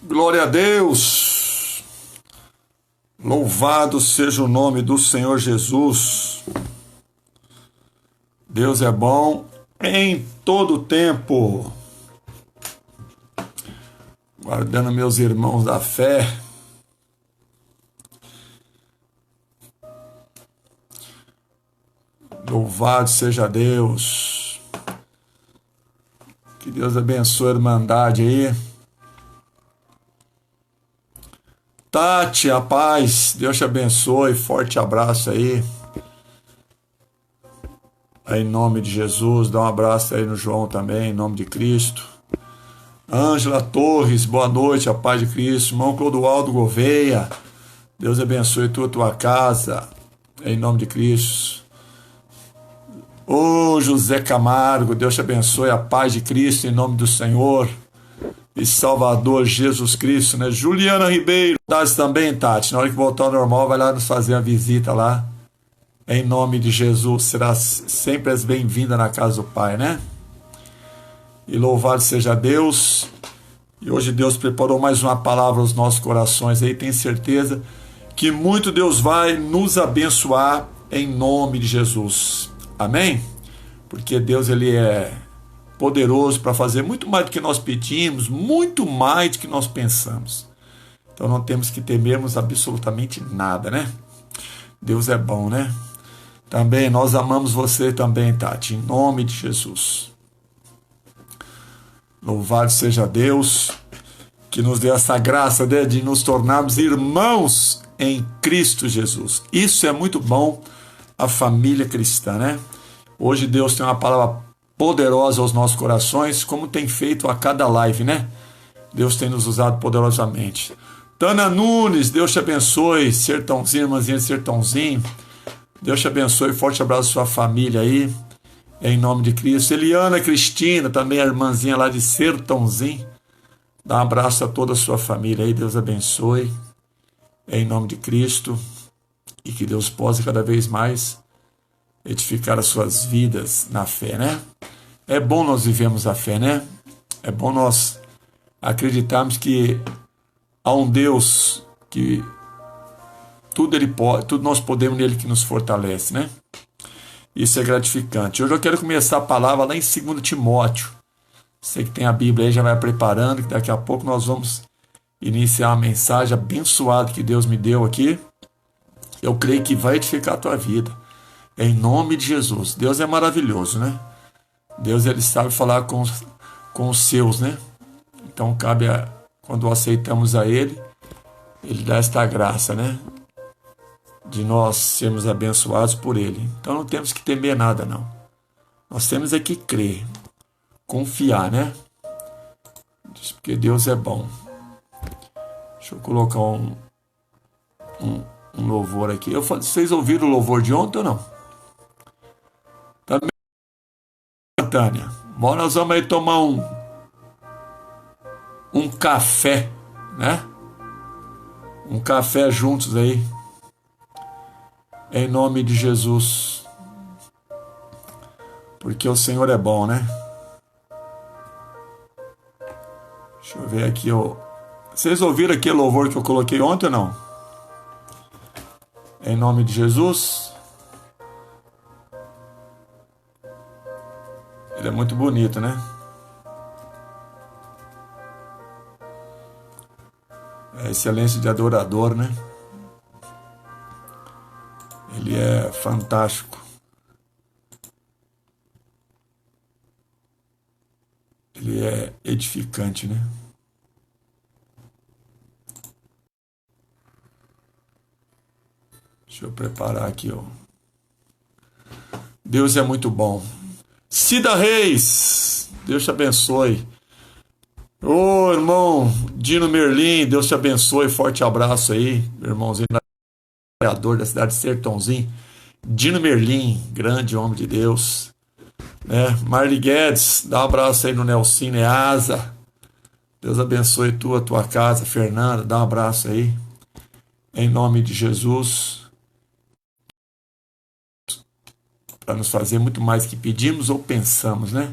Glória a Deus, louvado seja o nome do Senhor Jesus. Deus é bom em todo o tempo. Guardando meus irmãos da fé. Louvado seja Deus. Que Deus abençoe a Irmandade aí. Tati, a paz, Deus te abençoe, forte abraço aí. Aí, em nome de Jesus, dá um abraço aí no João também, em nome de Cristo. Ângela Torres, boa noite, a paz de Cristo. Irmão Clodoaldo Gouveia, Deus abençoe tua casa, em nome de Cristo. Ô José Camargo, Deus te abençoe, a paz de Cristo, em nome do Senhor e Salvador Jesus Cristo, né? Juliana Ribeiro, também, Tati, na hora que voltar ao normal, vai lá nos fazer uma visita lá, em nome de Jesus, será sempre as bem-vindas na casa do Pai, né? E louvado seja Deus, e hoje Deus preparou mais uma palavra aos nossos corações aí, tenho certeza que muito Deus vai nos abençoar em nome de Jesus, amém? Porque Deus, Ele é poderoso para fazer muito mais do que nós pedimos, muito mais do que nós pensamos. Então não temos que temermos absolutamente nada, né? Deus é bom, né? Também nós amamos você também, Tati, em nome de Jesus. Louvado seja Deus, que nos dê essa graça de nos tornarmos irmãos em Cristo Jesus. Isso é muito bom, a família cristã, né? Hoje Deus tem uma palavra poderosa aos nossos corações, como tem feito a cada live, né? Deus tem nos usado poderosamente. Tana Nunes, Deus te abençoe, Sertãozinho, irmãzinha de Sertãozinho, Deus te abençoe, forte abraço à sua família aí, em nome de Cristo. Eliana Cristina, também a irmãzinha lá de Sertãozinho, dá um abraço a toda a sua família aí, Deus abençoe, em nome de Cristo, e que Deus possa cada vez mais edificar as suas vidas na fé, né? É bom nós vivemos a fé, né? É bom nós acreditarmos que há um Deus que tudo Ele pode, tudo nós podemos nele que nos fortalece, né? Isso é gratificante. Hoje eu quero começar a palavra lá em 2 Timóteo. Você que tem a Bíblia aí já vai preparando, que daqui a pouco nós vamos iniciar uma mensagem abençoada que Deus me deu aqui. Eu creio que vai edificar a tua vida. Em nome de Jesus. Deus é maravilhoso, né? Deus, Ele sabe falar com os seus, né? Então, quando aceitamos a Ele, Ele dá esta graça, né? De nós sermos abençoados por Ele. Então, não temos que temer nada, não. Nós temos é que crer, confiar, né? Porque Deus é bom. Deixa eu colocar um louvor aqui. Vocês ouviram o louvor de ontem ou não? Também, Tânia, bora, nós vamos aí tomar um café, né? Um café juntos aí, em nome de Jesus, porque o Senhor é bom, né? Deixa eu ver aqui, vocês ouviram aquele louvor que eu coloquei ontem ou não? Em nome de Jesus. Ele é muito bonito, né? É excelência de adorador, né? Ele é fantástico. Ele é edificante, né? Deixa eu preparar aqui, ó. Deus é muito bom. Cida Reis, Deus te abençoe. Ô, irmão Dino Merlim, Deus te abençoe, forte abraço aí, meu irmãozinho, vereador da cidade de Sertãozinho. Dino Merlim, grande homem de Deus, né? Marli Guedes, dá um abraço aí no Nelson Neasa. Deus abençoe tua casa. Fernanda, dá um abraço aí, em nome de Jesus, para nos fazer muito mais que pedimos ou pensamos, né?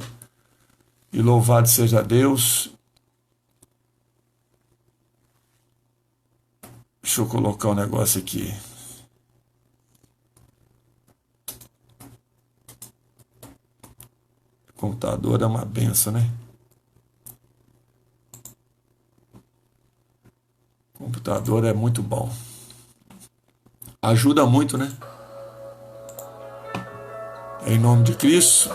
E louvado seja Deus. Deixa eu colocar um negócio aqui. O computador é uma benção, né? O computador é muito bom. Ajuda muito, né? Em nome de Cristo.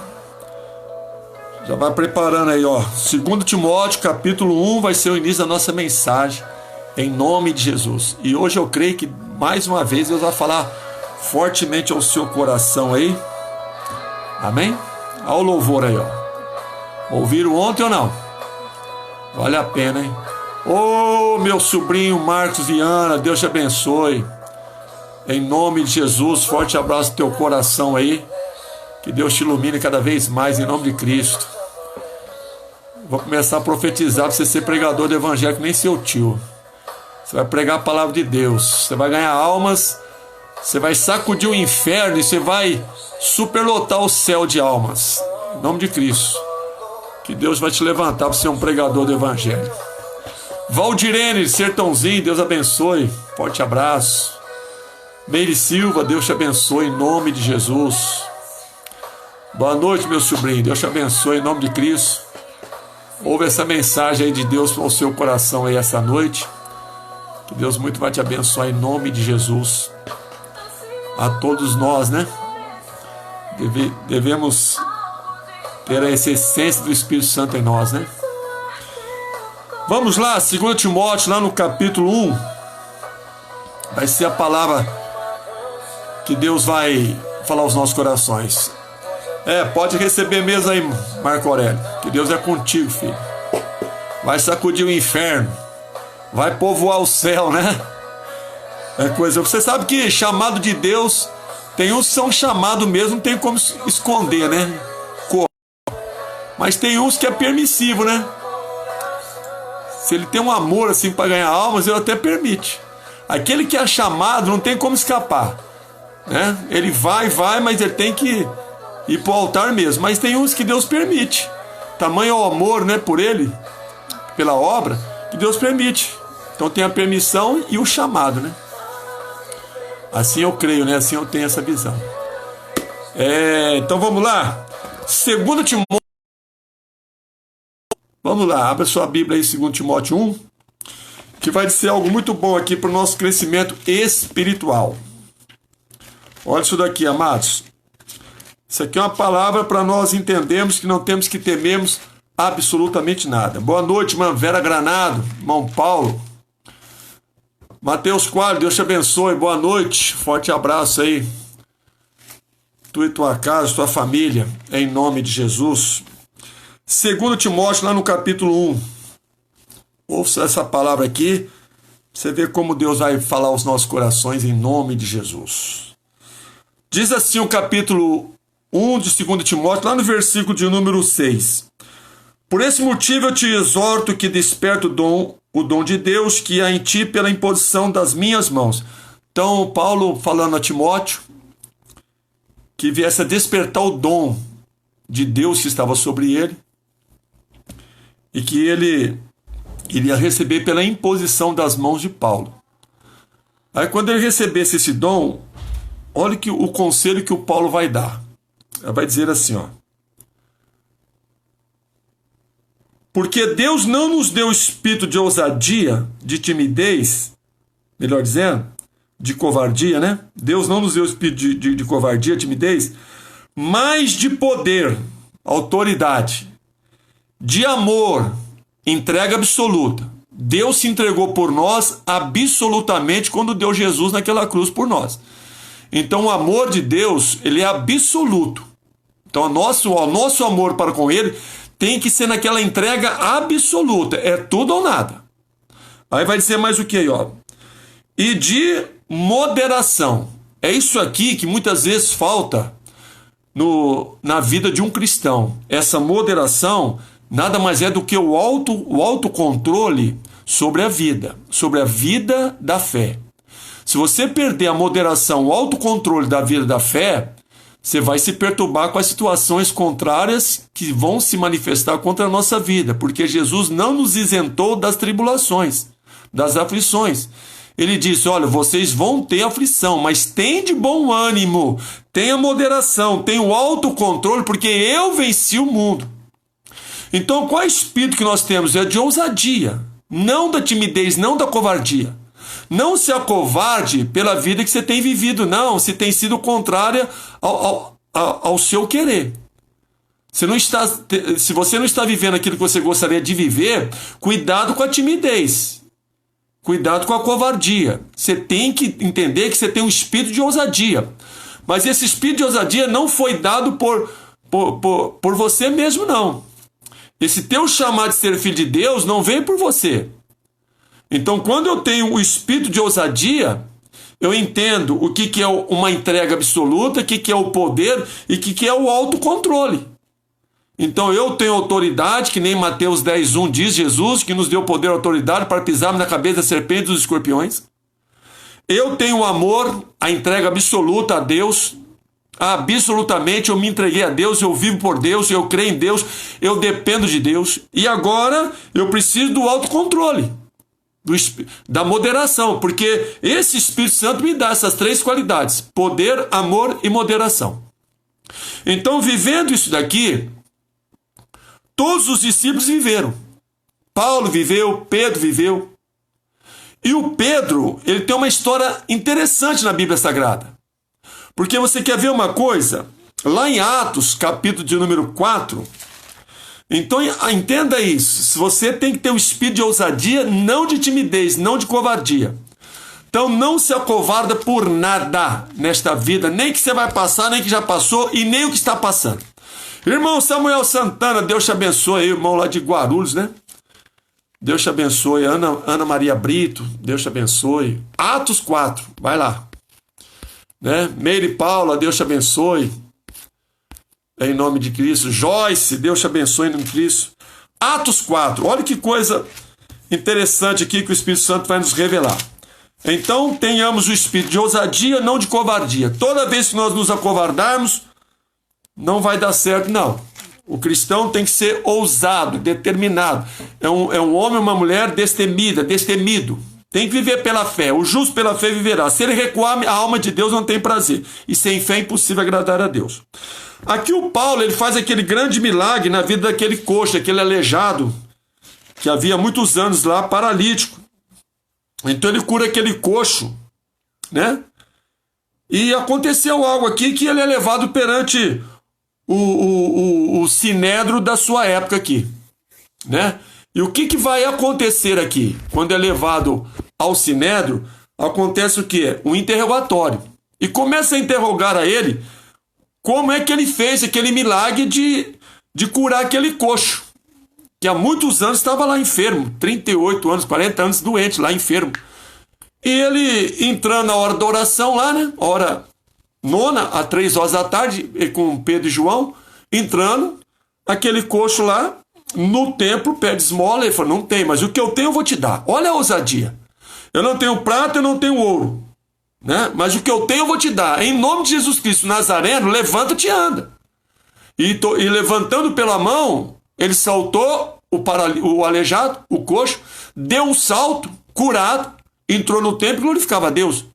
Já vai preparando aí, ó. 2 Timóteo, capítulo 1, vai ser o início da nossa mensagem. Em nome de Jesus. E hoje eu creio que, mais uma vez, Deus vai falar fortemente ao seu coração aí. Amém? Olha o louvor aí, ó. Ouviram ontem ou não? Vale a pena, hein? Ô, meu sobrinho Marcos Viana, Deus te abençoe. Em nome de Jesus, forte abraço no teu coração aí. Que Deus te ilumine cada vez mais, em nome de Cristo. Vou começar a profetizar para você ser pregador do evangelho, que nem seu tio. Você vai pregar a palavra de Deus. Você vai ganhar almas. Você vai sacudir o inferno e você vai superlotar o céu de almas. Em nome de Cristo. Que Deus vai te levantar para ser um pregador do evangelho. Valdirene, Sertãozinho, Deus abençoe. Forte abraço. Meire Silva, Deus te abençoe em nome de Jesus. Boa noite, meu sobrinho. Deus te abençoe em nome de Cristo. Ouve essa mensagem aí de Deus para o seu coração aí essa noite. Que Deus muito vai te abençoar em nome de Jesus. A todos nós, né? Devemos ter essa essência do Espírito Santo em nós, né? Vamos lá, 2 Timóteo, lá no capítulo 1. Vai ser a palavra que Deus vai falar aos nossos corações. Pode receber mesmo aí, Marco Aurélio. Que Deus é contigo, filho. Vai sacudir o inferno. Vai povoar o céu, né? É coisa. Você sabe que chamado de Deus, tem uns que são chamados mesmo, não tem como esconder, né? Mas tem uns que é permissivo, né? Se ele tem um amor assim para ganhar almas, ele até permite. Aquele que é chamado não tem como escapar, né? Ele vai, mas ele tem que ir para o altar mesmo. Mas tem uns que Deus permite. Tamanho é o amor, né, por ele, pela obra, que Deus permite. Então tem a permissão e o chamado, né? Assim eu creio, né? Assim eu tenho essa visão. Então vamos lá. 2 Timóteo. Vamos lá, abra sua Bíblia aí, 2 Timóteo 1, que vai dizer algo muito bom aqui para o nosso crescimento espiritual. Olha isso daqui, amados. Isso aqui é uma palavra para nós entendermos que não temos que temermos absolutamente nada. Boa noite, irmã Vera Granado, irmão Paulo. Mateus Quadro, Deus te abençoe, boa noite, forte abraço aí. Tu e tua casa, tua família, em nome de Jesus. 2 Timóteo, lá no capítulo 1. Ouça essa palavra aqui, você vê como Deus vai falar aos nossos corações em nome de Jesus. Diz assim o capítulo 1 de 2 Timóteo, lá no versículo de número 6. Por esse motivo eu te exorto que desperte o dom de Deus que há em ti pela imposição das minhas mãos. Então, Paulo falando a Timóteo que viesse a despertar o dom de Deus que estava sobre ele e que ele iria receber pela imposição das mãos de Paulo. Aí quando ele recebesse esse dom, olha que o conselho que o Paulo vai dar. Ele vai dizer assim, ó. Porque Deus não nos deu espírito de ousadia, de timidez, melhor dizendo, de covardia, né? Deus não nos deu espírito de covardia, timidez, mas de poder, autoridade, de amor, entrega absoluta. Deus se entregou por nós absolutamente quando deu Jesus naquela cruz por nós. Então o amor de Deus, ele é absoluto. Então o nosso amor para com ele tem que ser naquela entrega absoluta. É tudo ou nada. Aí vai dizer mais o que aí, ó? E de moderação. É isso aqui que muitas vezes falta na vida de um cristão. Essa moderação nada mais é do que o autocontrole sobre a vida da fé. Se você perder a moderação, o autocontrole da vida da fé, você vai se perturbar com as situações contrárias que vão se manifestar contra a nossa vida, porque Jesus não nos isentou das tribulações, das aflições. ele disse: olha, vocês vão ter aflição, mas tem de bom ânimo, tenha moderação, tenha o autocontrole, porque eu venci o mundo. Então, qual é o espírito que nós temos? É de ousadia, não da timidez, não da covardia. Não se acovarde pela vida que você tem vivido, não, se tem sido contrária ao seu querer. Se você não está vivendo aquilo que você gostaria de viver, cuidado com a timidez, cuidado com a covardia. Você tem que entender que você tem um espírito de ousadia, mas esse espírito de ousadia não foi dado por você mesmo, não. Esse teu chamado de ser filho de Deus não veio por você. Então, quando eu tenho o espírito de ousadia, eu entendo o que é uma entrega absoluta, o que é o poder e o que é o autocontrole. Então, eu tenho autoridade, que nem Mateus 10:1 diz, Jesus, que nos deu poder e autoridade para pisarmos na cabeça das serpentes e dos escorpiões. Eu tenho o amor, a entrega absoluta a Deus. Absolutamente, eu me entreguei a Deus, eu vivo por Deus, eu creio em Deus, eu dependo de Deus. E agora, eu preciso do autocontrole, da moderação, porque esse Espírito Santo me dá essas três qualidades: poder, amor e moderação. Então, vivendo isso daqui, todos os discípulos viveram. Paulo viveu, Pedro viveu. E o Pedro, ele tem uma história interessante na Bíblia Sagrada. Porque você quer ver uma coisa? Lá em Atos, capítulo de número 4, então entenda isso. Se você tem que ter um espírito de ousadia, não de timidez, não de covardia. Então não se acovarda por nada nesta vida, nem que você vai passar, nem que já passou e nem o que está passando. Irmão Samuel Santana, Deus te abençoe, irmão lá de Guarulhos, né? Deus te abençoe. Ana Maria Brito, Deus te abençoe. Atos 4, vai lá. Né? Meire Paula, Deus te abençoe. Em nome de Cristo. Joyce, Deus te abençoe em nome de Cristo. Atos 4, olha que coisa interessante aqui que o Espírito Santo vai nos revelar. Então, tenhamos o espírito de ousadia, não de covardia. Toda vez que nós nos acovardarmos, não vai dar certo, não. O cristão tem que ser ousado, determinado. É um homem ou uma mulher destemido. Tem que viver pela fé. O justo pela fé viverá. Se ele recuar, a alma de Deus não tem prazer. E sem fé é impossível agradar a Deus. Aqui o Paulo, ele faz aquele grande milagre na vida daquele coxo, aquele aleijado, que havia muitos anos lá, paralítico. Então ele cura aquele coxo, né? E aconteceu algo aqui que ele é levado perante o sinédrio da sua época aqui, né? E o que vai acontecer aqui? Quando é levado ao sinédrio, acontece o quê? Um interrogatório. E começa a interrogar a ele como é que ele fez aquele milagre de curar aquele coxo, que há muitos anos estava lá enfermo, 38 anos, 40 anos doente, lá enfermo. E ele entrando na hora da oração lá, né? Hora nona, às 3 horas da tarde, com Pedro e João, entrando, aquele coxo lá, no templo, pede esmola. Ele falou: não tem, mas o que eu tenho eu vou te dar. Olha a ousadia. Eu não tenho prata, eu não tenho ouro, né? Mas o que eu tenho eu vou te dar. Em nome de Jesus Cristo Nazareno, levanta-te e anda. E levantando pela mão, ele saltou, o aleijado, o coxo, deu um salto, curado, entrou no templo e glorificava a Deus.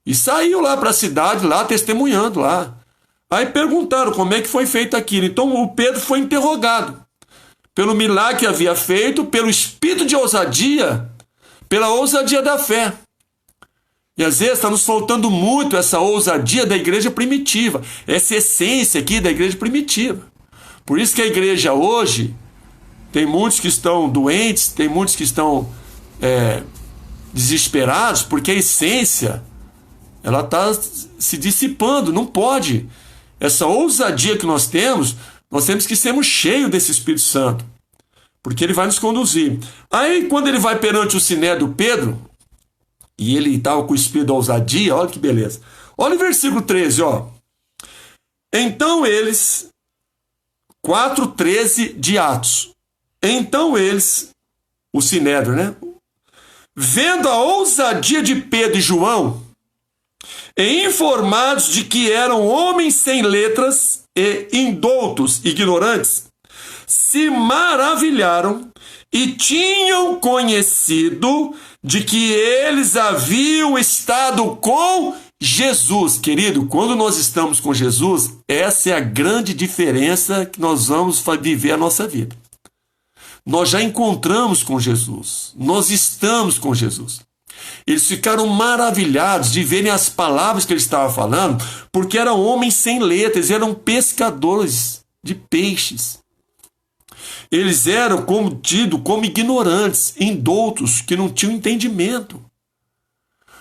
E saiu lá para a cidade, lá testemunhando lá. Aí perguntaram como é que foi feito aquilo. Então o Pedro foi interrogado pelo milagre que havia feito, pelo espírito de ousadia, pela ousadia da fé. E às vezes está nos faltando muito essa ousadia da igreja primitiva, essa essência aqui da igreja primitiva. Por isso que a igreja hoje tem muitos que estão doentes, tem muitos que estão desesperados, porque a essência ela está se dissipando, não pode. Essa ousadia que nós temos que sermos cheios desse Espírito Santo, porque ele vai nos conduzir. Aí, quando ele vai perante o sinédrio Pedro, e ele estava com o espírito da ousadia, olha que beleza. Olha o versículo 13, ó. Então eles, 4:13 de Atos. Então eles, o sinédrio, né? Vendo a ousadia de Pedro e João, e informados de que eram homens sem letras e indoutos, ignorantes, se maravilharam e tinham conhecido de que eles haviam estado com Jesus. Querido, quando nós estamos com Jesus, essa é a grande diferença que nós vamos viver a nossa vida. Nós já encontramos com Jesus, nós estamos com Jesus. Eles ficaram maravilhados de verem as palavras que ele estava falando, porque eram homens sem letras, eram pescadores de peixes. Eles eram tidos como ignorantes, indoutos, que não tinham entendimento.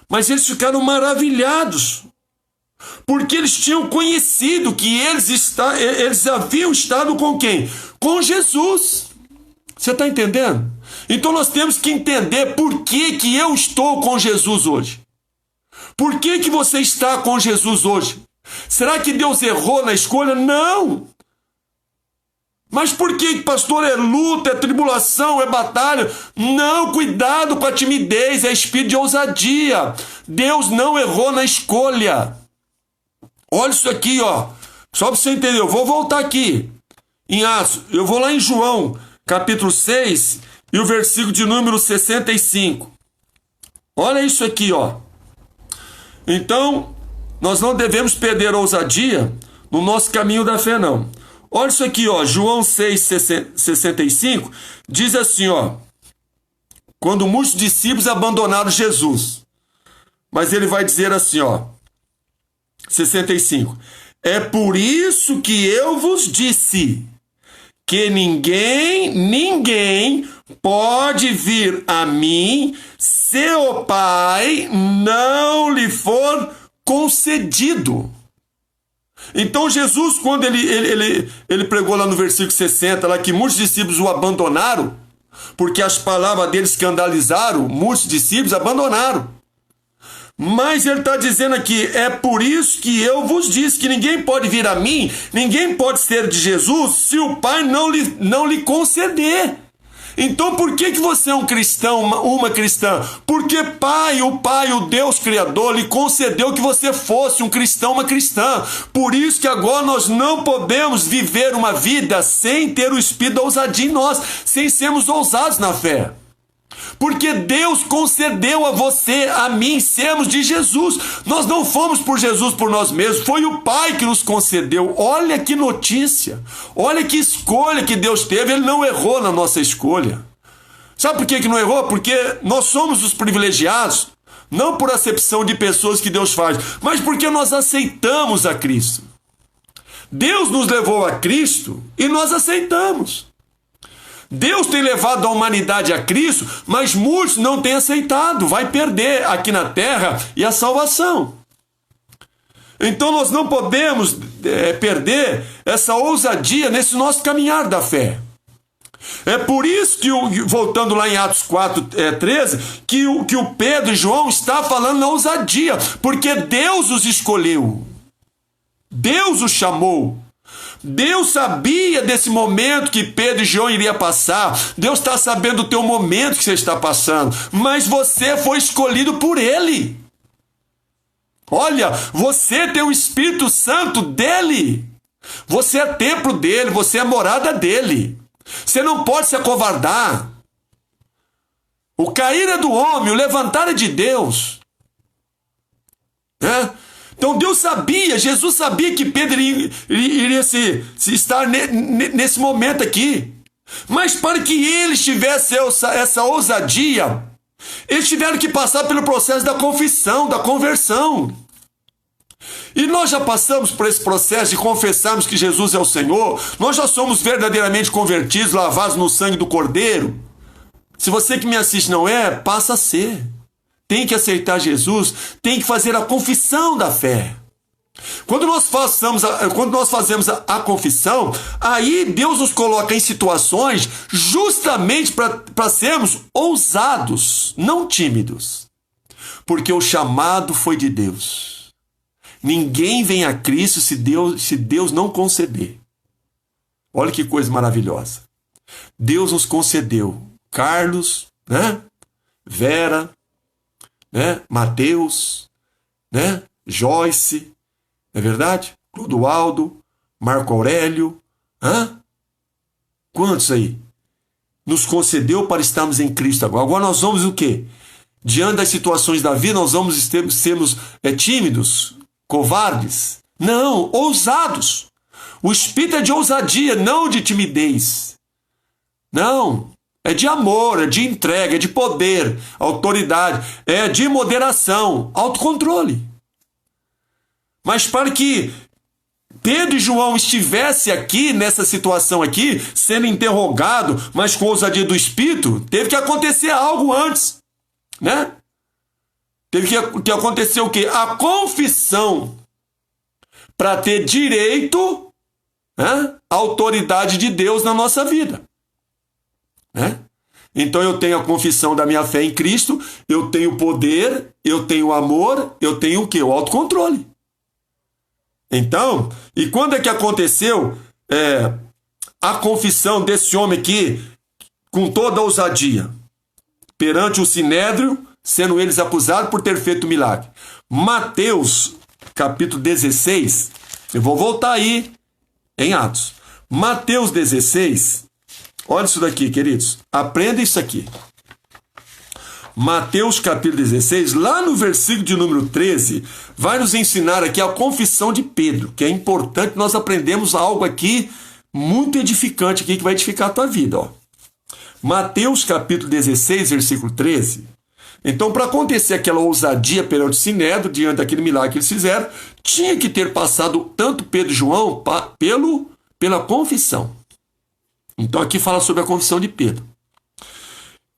Mas eles ficaram maravilhados, porque eles tinham conhecido que eles haviam estado com quem? Com Jesus. Você está entendendo? Então nós temos que entender por que eu estou com Jesus hoje. Por que você está com Jesus hoje? Será que Deus errou na escolha? Não! Mas por que, pastor, é luta, é tribulação, é batalha? Não, cuidado com a timidez, é espírito de ousadia. Deus não errou na escolha. Olha isso aqui, ó. Só para você entender, eu vou voltar aqui em Atos. Eu vou lá em João, capítulo 6, e o versículo de número 65. Olha isso aqui, ó. Então, nós não devemos perder a ousadia no nosso caminho da fé, não. Olha isso aqui, ó. João 6, 65, diz assim, ó. Quando muitos discípulos abandonaram Jesus. Mas ele vai dizer assim, ó. 65. É por isso que eu vos disse que ninguém pode vir a mim se o Pai não lhe for concedido. Então Jesus, quando ele pregou lá no versículo 60, lá que muitos discípulos o abandonaram, porque as palavras dele escandalizaram, muitos discípulos abandonaram. Mas ele está dizendo aqui, é por isso que eu vos disse que ninguém pode vir a mim, ninguém pode ser de Jesus, se o Pai não lhe conceder. Então por que você é um cristão, uma cristã? Porque o Pai, o Deus Criador, lhe concedeu que você fosse um cristão, uma cristã. Por isso que agora nós não podemos viver uma vida sem ter o espírito da ousadia em nós, sem sermos ousados na fé. Porque Deus concedeu a você, a mim, sermos de Jesus. Nós não fomos por Jesus por nós mesmos, foi o Pai que nos concedeu. Olha que notícia, olha que escolha que Deus teve, Ele não errou na nossa escolha. Sabe por que não errou? Porque nós somos os privilegiados, não por acepção de pessoas que Deus faz, mas porque nós aceitamos a Cristo. Deus nos levou a Cristo e nós aceitamos. Deus tem levado a humanidade a Cristo, mas muitos não têm aceitado. Vai perder aqui na terra e a salvação. Então nós não podemos perder essa ousadia nesse nosso caminhar da fé. É por isso que, voltando lá em Atos 4, 13, que o Pedro e João está falando na ousadia, porque Deus os escolheu. Deus os chamou. Deus sabia desse momento que Pedro e João iriam passar. Deus está sabendo do teu momento que você está passando. Mas você foi escolhido por Ele. Olha, você tem o Espírito Santo dEle. Você é templo dEle, você é morada dEle. Você não pode se acovardar. O cair é do homem, o levantar é de Deus. Então Deus sabia, Jesus sabia que Pedro iria se estar nesse momento aqui. Mas para que eles tivessem essa ousadia, eles tiveram que passar pelo processo da confissão, da conversão. E nós já passamos por esse processo de confessarmos que Jesus é o Senhor. Nós já somos verdadeiramente convertidos, lavados no sangue do Cordeiro. Se você que me assiste não é, passa a ser. Tem que aceitar Jesus, tem que fazer a confissão da fé. Quando nós fazemos a confissão, aí Deus nos coloca em situações justamente para sermos ousados, não tímidos. Porque o chamado foi de Deus. Ninguém vem a Cristo se Deus não conceder. Olha que coisa maravilhosa. Deus nos concedeu Carlos, Vera, Mateus, Joyce, não é verdade? Clodoaldo, Marco Aurélio, quantos aí? nos concedeu para estarmos em Cristo agora. Agora nós vamos o quê? Diante das situações da vida, nós vamos sermos tímidos, covardes? Não, ousados. O espírito é de ousadia, não de timidez. Não, é de amor, é de entrega, é de poder, autoridade, é de moderação, autocontrole. Mas para que Pedro e João estivessem aqui, nessa situação aqui, sendo interrogado, mas com ousadia do espírito, teve que acontecer algo antes, né? Teve que acontecer o quê? A confissão, para ter direito, né, à autoridade de Deus na nossa vida, né? Então eu tenho a confissão da minha fé em Cristo, eu tenho poder, eu tenho amor, eu tenho o quê? O autocontrole. Então, e quando é que aconteceu a confissão desse homem aqui, com toda a ousadia, perante o Sinédrio, sendo eles acusados por ter feito milagre? Mateus, capítulo 16, eu vou voltar aí em Atos. Mateus 16, olha isso daqui, queridos, aprenda isso aqui. Mateus capítulo 16, lá no versículo de número 13, vai nos ensinar aqui a confissão de Pedro, que é importante nós aprendemos algo aqui muito edificante aqui, que vai edificar a tua vida, ó. Mateus capítulo 16, versículo 13. Então, para acontecer aquela ousadia perante o Sinédrio, diante daquele milagre que eles fizeram, tinha que ter passado tanto Pedro e João pela confissão. Então, aqui fala sobre a confissão de Pedro.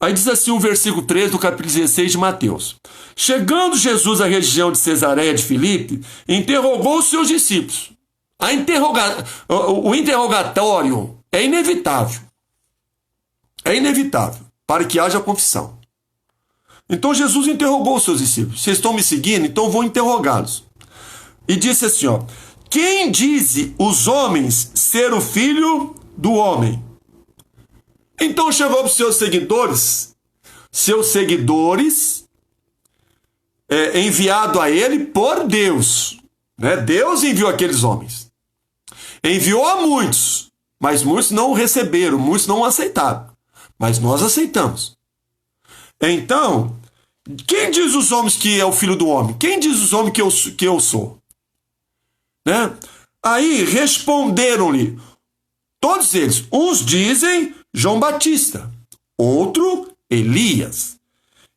Aí diz assim o versículo 13 do capítulo 16 de Mateus. Chegando Jesus à região de Cesareia de Filipe, interrogou os seus discípulos. O interrogatório é inevitável. É inevitável para que haja confissão. Então Jesus interrogou os seus discípulos. Vocês estão me seguindo? Então vou interrogá-los. E disse assim, ó: quem dize os homens ser o filho do homem? Então chegou para os seus seguidores, enviado a ele por Deus, né? Deus enviou aqueles homens. Enviou a muitos, mas muitos não o receberam, muitos não o aceitaram. Mas nós aceitamos. Então, quem diz os homens que é o filho do homem? Quem diz os homens que eu sou? Né? Aí responderam-lhe todos eles. Uns dizem João Batista, outro Elias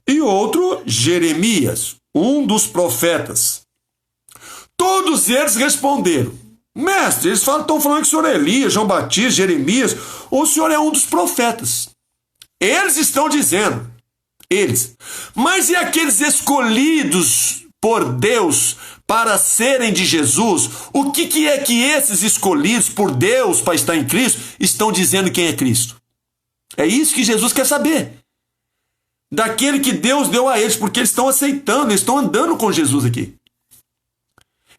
e outro Jeremias, um dos profetas. Todos eles responderam: mestre, eles estão falando que o senhor é Elias, João Batista, Jeremias, ou o senhor é um dos profetas. Eles estão dizendo, eles. Mas e aqueles escolhidos por Deus para serem de Jesus? O que é que esses escolhidos por Deus para estar em Cristo estão dizendo quem é Cristo? É isso que Jesus quer saber. Daquele que Deus deu a eles, porque eles estão aceitando, eles estão andando com Jesus aqui.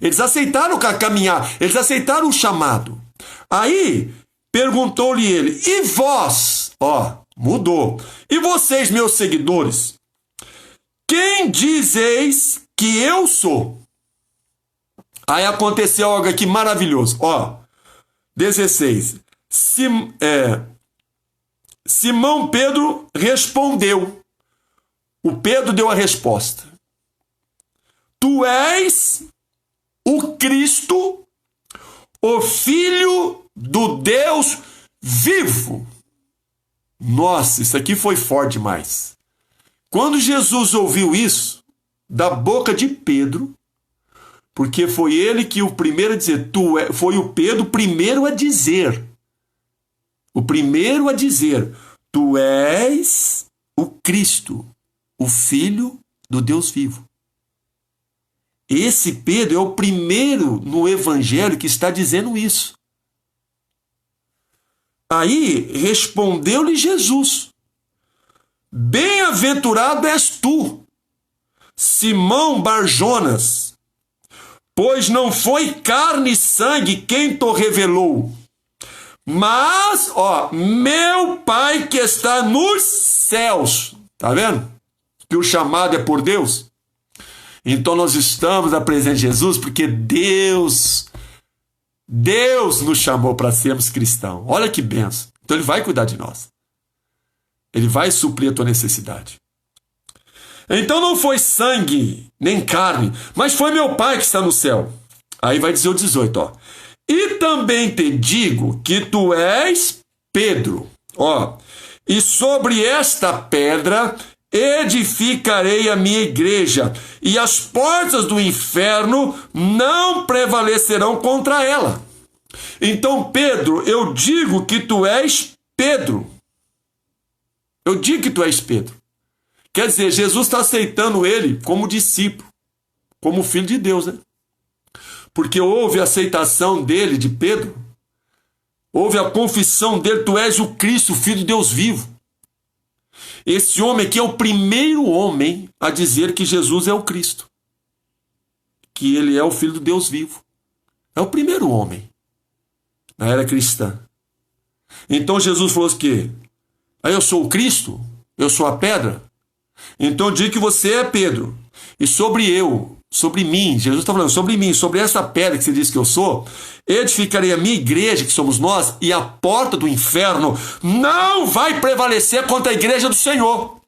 Eles aceitaram caminhar, eles aceitaram o chamado. Aí, perguntou-lhe ele: e vós? Ó, mudou. E vocês, meus seguidores, quem dizeis que eu sou? Aí aconteceu algo aqui maravilhoso. Ó, 16. Simão Pedro respondeu. O Pedro deu a resposta: tu és o Cristo, o Filho do Deus vivo. Nossa, isso aqui foi forte demais. Quando Jesus ouviu isso da boca de Pedro, porque foi ele que o primeiro a dizer, foi o Pedro o primeiro a dizer. O primeiro a dizer: tu és o Cristo, o Filho do Deus vivo. Esse Pedro é o primeiro no Evangelho que está dizendo isso. Aí respondeu-lhe Jesus: bem-aventurado és tu, Simão Barjonas, pois não foi carne e sangue quem te revelou, mas, ó, meu Pai que está nos céus. Tá vendo? Que o chamado é por Deus. Então nós estamos na presença de Jesus porque Deus nos chamou para sermos cristãos. Olha que benção. Então ele vai cuidar de nós. Ele vai suprir a tua necessidade. Então não foi sangue, nem carne, mas foi meu Pai que está no céu. Aí vai dizer o 18, ó. E também te digo que tu és Pedro, ó. E sobre esta pedra edificarei a minha igreja, e as portas do inferno não prevalecerão contra ela. Então, Pedro, eu digo que tu és Pedro. Eu digo que tu és Pedro. Quer dizer, Jesus está aceitando ele como discípulo, como filho de Deus, né? Porque houve a aceitação dele, de Pedro, houve a confissão dele, tu és o Cristo, o Filho de Deus vivo. Esse homem aqui é o primeiro homem a dizer que Jesus é o Cristo, que ele é o Filho de Deus vivo. É o primeiro homem na era cristã. Então Jesus falou o quê? Aí eu sou o Cristo? Eu sou a pedra? Então eu digo que você é Pedro. E sobre mim, Jesus está falando, sobre mim, sobre essa pedra que você diz que eu sou, edificarei a minha igreja, que somos nós, e a porta do inferno não vai prevalecer contra a igreja do Senhor.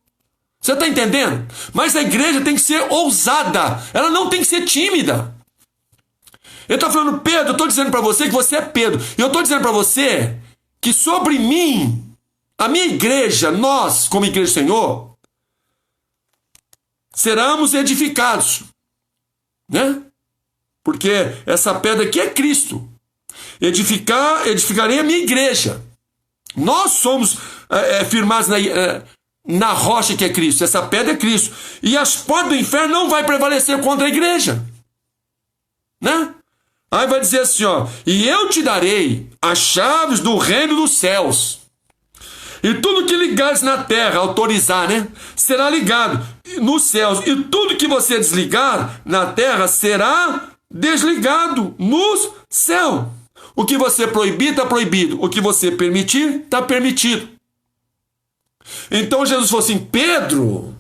Você está entendendo? Mas a igreja tem que ser ousada, ela não tem que ser tímida. Ele está falando, Pedro, eu estou dizendo para você que você é Pedro, e eu estou dizendo para você que sobre mim, a minha igreja, nós, como igreja do Senhor, seremos edificados, né? Porque essa pedra aqui é Cristo. Edificarei a minha igreja. Nós somos firmados na rocha que é Cristo. Essa pedra é Cristo. E as portas do inferno não vai prevalecer contra a igreja, né? Aí vai dizer assim, ó, e eu te darei as chaves do reino dos céus. E tudo que ligares na terra, autorizar, né? Será ligado nos céus. E tudo que você desligar na terra será desligado nos céus. O que você proibir, está proibido. O que você permitir, está permitido. Então Jesus falou assim, Pedro,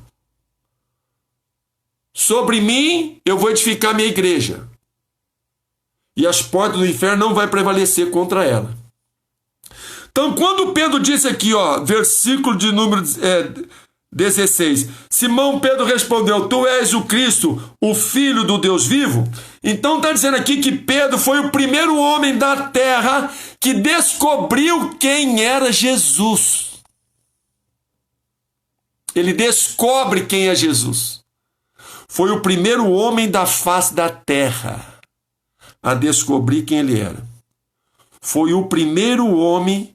sobre mim eu vou edificar minha igreja. E as portas do inferno não vai prevalecer contra ela. Então, quando Pedro disse aqui, ó, versículo de número 16, Simão Pedro respondeu, tu és o Cristo, o Filho do Deus vivo? Então está dizendo aqui que Pedro foi o primeiro homem da terra que descobriu quem era Jesus. Ele descobre quem é Jesus. Foi o primeiro homem da face da terra a descobrir quem ele era. Foi o primeiro homem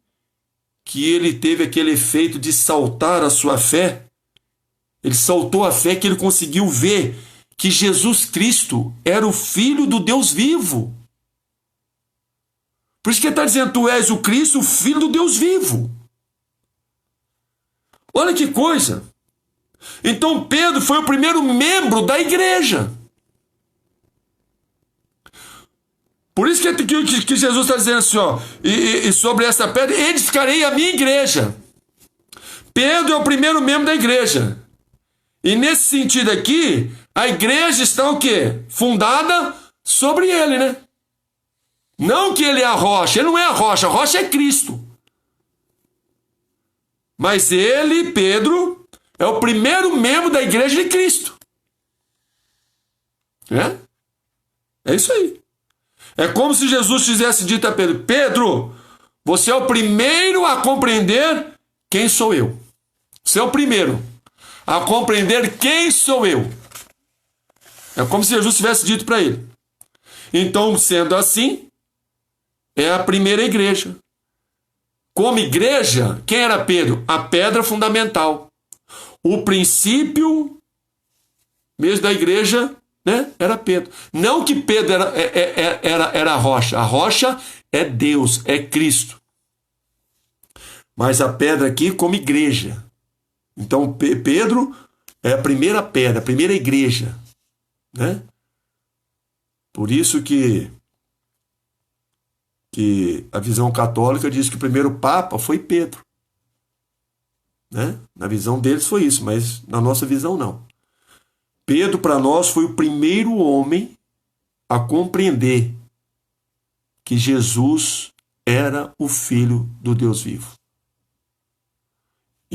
que ele teve aquele efeito de saltar a sua fé. Ele saltou a fé que ele conseguiu ver que Jesus Cristo era o Filho do Deus vivo. Por isso que ele está dizendo, tu és o Cristo, o Filho do Deus vivo. Olha que coisa. Então Pedro foi o primeiro membro da igreja. Por isso que Jesus está dizendo assim, ó, e sobre essa pedra edificarei a minha igreja. Pedro é o primeiro membro da igreja. E nesse sentido aqui, a igreja está o quê? Fundada sobre ele, né? Não que ele é a rocha, ele não é a rocha é Cristo. Mas ele, Pedro, é o primeiro membro da igreja de Cristo. É isso aí. É como se Jesus tivesse dito a Pedro, Pedro, você é o primeiro a compreender quem sou eu. Você é o primeiro a compreender quem sou eu. É como se Jesus tivesse dito para ele. Então, sendo assim, é a primeira igreja. Como igreja, quem era Pedro? A pedra fundamental. O princípio mesmo da igreja, né? Era Pedro. Não que Pedro era a rocha. A rocha é Deus, é Cristo. Mas a pedra aqui como igreja. Então Pedro é a primeira pedra, a primeira igreja, né? Por isso que a visão católica diz que o primeiro papa foi Pedro, né? Na visão deles foi isso, mas na nossa visão não. Pedro, para nós, foi o primeiro homem a compreender que Jesus era o Filho do Deus vivo.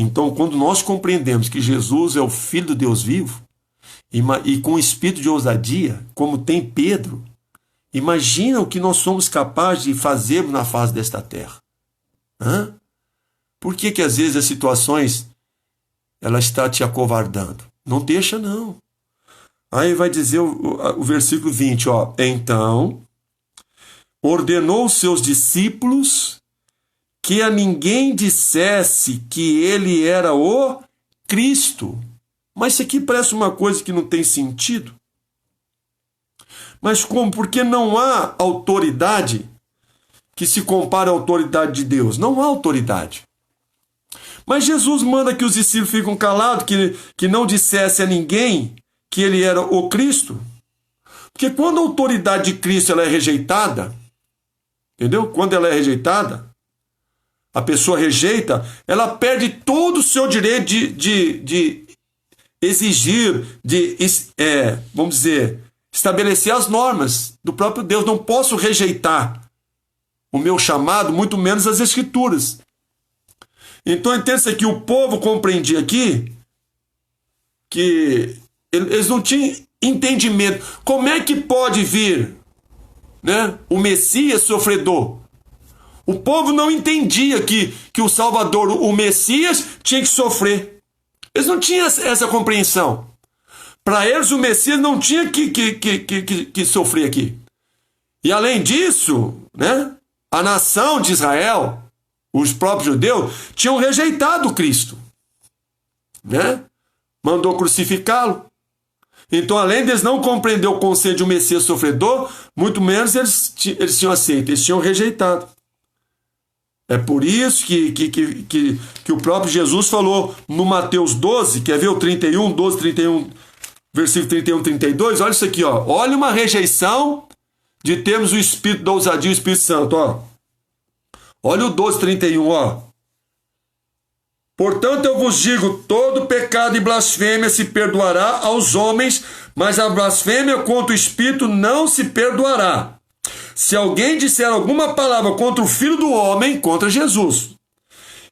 Então, quando nós compreendemos que Jesus é o Filho do Deus vivo, e com espírito de ousadia, como tem Pedro, imagina o que nós somos capazes de fazer na face desta terra. Hã? Por que às vezes as situações ela está te acovardando? Não deixa, não. Aí vai dizer o versículo 20, ó. Então, ordenou os seus discípulos que a ninguém dissesse que ele era o Cristo. Mas isso aqui parece uma coisa que não tem sentido. Mas como? Porque não há autoridade que se compare à autoridade de Deus. Não há autoridade. Mas Jesus manda que os discípulos fiquem calados, que não dissesse a ninguém que ele era o Cristo. Porque quando a autoridade de Cristo ela é rejeitada, entendeu? Quando ela é rejeitada, a pessoa rejeita, ela perde todo o seu direito de exigir, vamos dizer, estabelecer as normas do próprio Deus. Não posso rejeitar o meu chamado, muito menos as Escrituras. Então, entenda-se que o povo compreendia aqui que eles não tinham entendimento. Como é que pode vir, né, o Messias sofredor? O povo não entendia que o Salvador, o Messias, tinha que sofrer. Eles não tinham essa compreensão. Para eles, o Messias não tinha que sofrer aqui. E além disso, né, a nação de Israel, os próprios judeus, tinham rejeitado Cristo, né? Mandou crucificá-lo. Então, além de eles não compreender o conceito de um Messias sofredor, muito menos eles tinham aceito, eles tinham rejeitado. É por isso que o próprio Jesus falou no Mateus 12, quer ver o 31, 12, 31, versículo 31, 32, olha isso aqui, ó. Olha uma rejeição de termos o Espírito da ousadia e o Espírito Santo, ó. Olha o 12, 31, ó. Portanto, eu vos digo, todo pecado e blasfêmia se perdoará aos homens, mas a blasfêmia contra o Espírito não se perdoará. Se alguém disser alguma palavra contra o Filho do Homem, contra Jesus,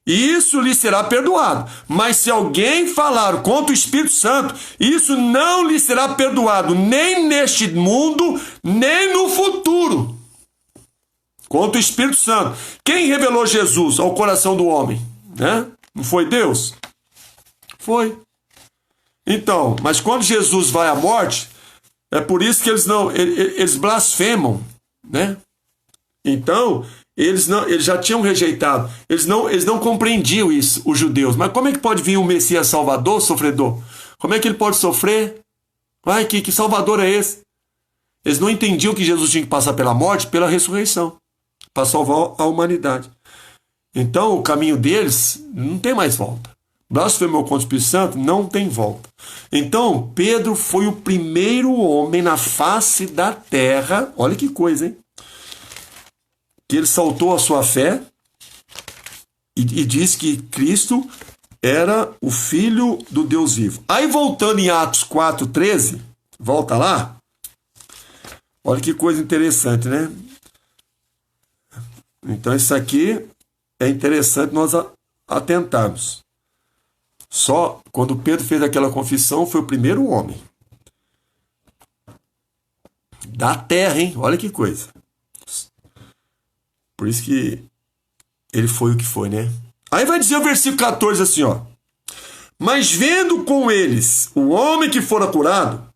isso lhe será perdoado. Mas se alguém falar contra o Espírito Santo, isso não lhe será perdoado, nem neste mundo, nem no futuro. Contra o Espírito Santo. Quem revelou Jesus ao coração do homem? Né? Não foi Deus? Foi. Então, mas quando Jesus vai à morte, é por isso que eles blasfemam, né? Então, eles já tinham rejeitado. Eles não compreendiam isso, os judeus. Mas como é que pode vir um Messias salvador, sofredor? Como é que ele pode sofrer? Ai, que salvador é esse? Eles não entendiam que Jesus tinha que passar pela morte, pela ressurreição, para salvar a humanidade. Então, o caminho deles não tem mais volta. Blasfemou contra o Espírito Santo, não tem volta. Então, Pedro foi o primeiro homem na face da terra, olha que coisa, hein? Que ele saltou a sua fé e disse que Cristo era o Filho do Deus vivo. Aí, voltando em Atos 4:13, volta lá, olha que coisa interessante, né? Então, isso aqui é interessante nós atentarmos. Só quando Pedro fez aquela confissão, foi o primeiro homem da terra, hein? Olha que coisa. Por isso que ele foi o que foi, né? Aí vai dizer o versículo 14 assim, ó. Mas vendo com eles o homem que fora curado,